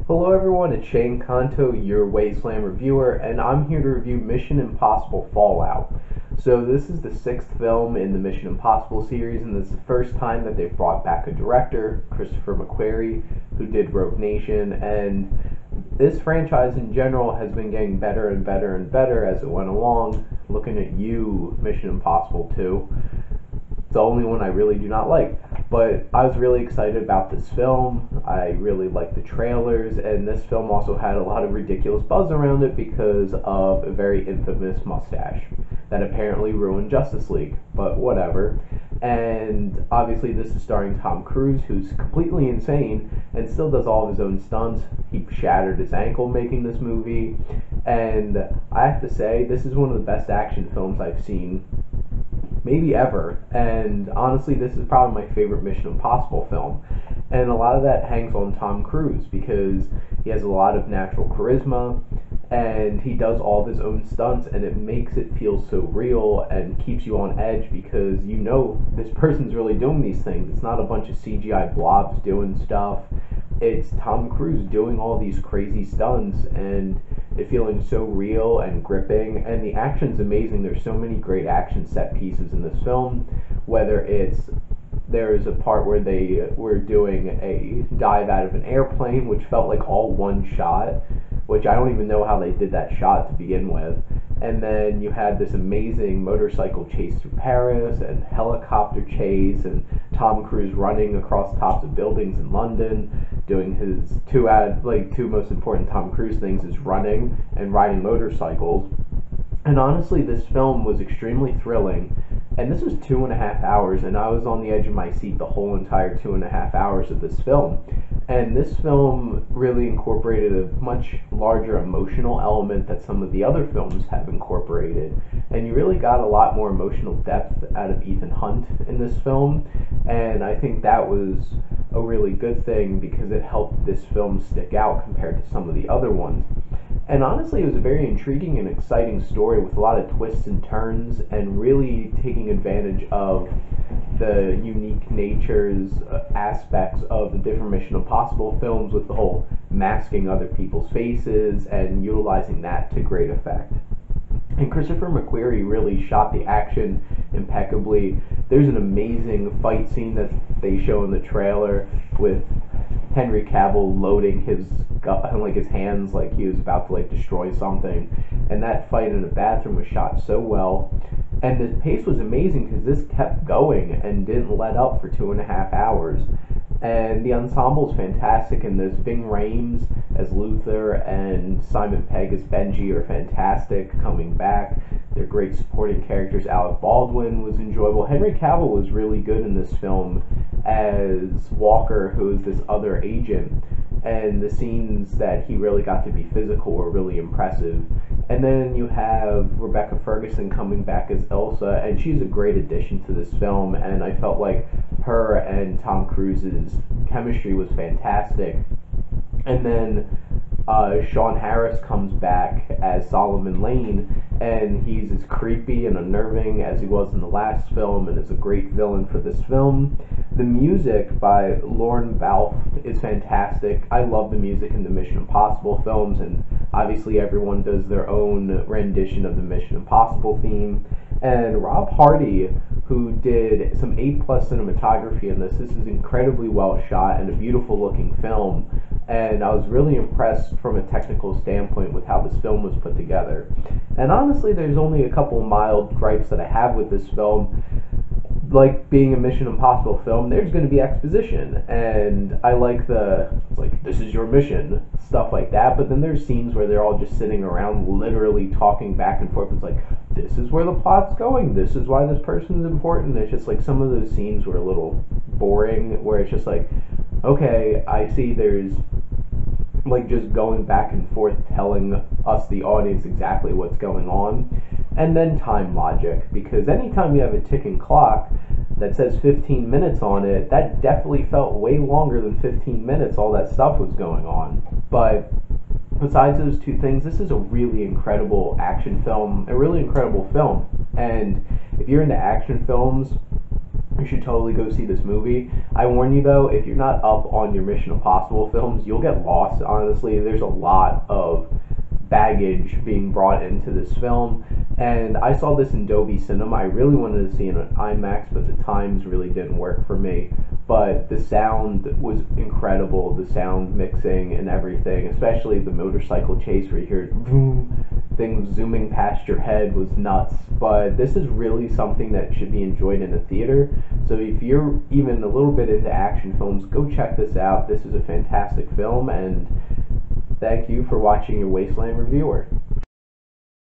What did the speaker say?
Hello everyone, it's Shane Kanto, your Wasteland reviewer, and I'm here to review Mission Impossible Fallout. So this is the sixth film in the Mission Impossible series, and this is the first time that they've brought back a director, Christopher McQuarrie, who did Rogue Nation, and this franchise in general has been getting better and better and better as it went along. Looking at you, Mission Impossible 2. It's the only one I really do not like. But I was really excited about this film. I really liked the trailers, and this film also had a lot of ridiculous buzz around it because of a very infamous mustache that apparently ruined Justice League, but whatever. And obviously this is starring Tom Cruise, who's completely insane and still does all of his own stunts. He shattered his ankle making this movie, and I have to say, this is one of the best action films I've seen maybe ever. And honestly, this is probably my favorite Mission Impossible film. And a lot of that hangs on Tom Cruise because he has a lot of natural charisma and he does all of his own stunts, and it makes it feel so real and keeps you on edge because you know this person's really doing these things. It's not a bunch of CGI blobs doing stuff. It's Tom Cruise doing all these crazy stunts and it feeling so real and gripping, and the action's amazing. There's so many great action set pieces in this film, whether it's there's a part where they were doing a dive out of an airplane, which felt like all one shot, which I don't even know how they did that shot to begin with. And then you had this amazing motorcycle chase through Paris and helicopter chase and Tom Cruise running across tops of buildings in London, doing his two most important Tom Cruise things is running and riding motorcycles. And honestly, this film was extremely thrilling. And this was 2.5 hours, and I was on the edge of my seat the whole entire 2.5 hours of this film. And this film really incorporated a much larger emotional element that some of the other films have incorporated. And you really got a lot more emotional depth out of Ethan Hunt in this film. And I think that was a really good thing because it helped this film stick out compared to some of the other ones. And honestly, it was a very intriguing and exciting story with a lot of twists and turns and really taking advantage of the unique natures, aspects of the different Mission Impossible films with the whole masking other people's faces and utilizing that to great effect. And Christopher McQuarrie really shot the action impeccably. There's an amazing fight scene that they show in the trailer with Henry Cavill loading his his hands like he was about to destroy something, and that fight in the bathroom was shot so well, and the pace was amazing because this kept going and didn't let up for 2.5 hours. And the ensemble is fantastic in this. Ving Rhames as Luther and Simon Pegg as Benji are fantastic coming back. They're great supporting characters. Alec Baldwin was enjoyable. Henry Cavill was really good in this film as Walker, who is this other agent. And the scenes that he really got to be physical were really impressive. And then you have Rebecca Ferguson coming back as Elsa, and she's a great addition to this film, and I felt like her and Tom Cruise's chemistry was fantastic. And then Sean Harris comes back as Solomon Lane, and he's as creepy and unnerving as he was in the last film, and is a great villain for this film. The music by Lorne Balfe is fantastic. I love the music in the Mission Impossible films, and obviously everyone does their own rendition of the Mission Impossible theme. And Rob Hardy, who did some A+ cinematography in this is incredibly well shot and a beautiful looking film. And I was really impressed from a technical standpoint with how this film was put together. And honestly, there's only a couple mild gripes that I have with this film. Like being a Mission Impossible film, there's going to be exposition, and I like this is your mission, stuff like that, but then there's scenes where they're all just sitting around literally talking back and forth. It's like, this is where the plot's going, this is why this person's important. It's just like some of those scenes were a little boring, where it's just like, okay, I see there's just going back and forth telling us, the audience, exactly what's going on. And then time logic, because anytime you have a ticking clock that says 15 minutes on it, that definitely felt way longer than 15 minutes all that stuff was going on. But besides those two things, this is a really incredible action film, a really incredible film. And if you're into action films, You should totally go see this movie. I warn you though, if you're not up on your Mission Impossible films, you'll get lost. Honestly, there's a lot of baggage being brought into this film, and I saw this in Dolby Cinema. I really wanted to see it on IMAX, but the times really didn't work for me. But the sound was incredible, the sound mixing and everything, especially the motorcycle chase where you hear boom, things zooming past your head was nuts. But this is really something that should be enjoyed in a theater. So if you're even a little bit into action films, go check this out. This is a fantastic film, and thank you for watching your Wasteland Reviewer.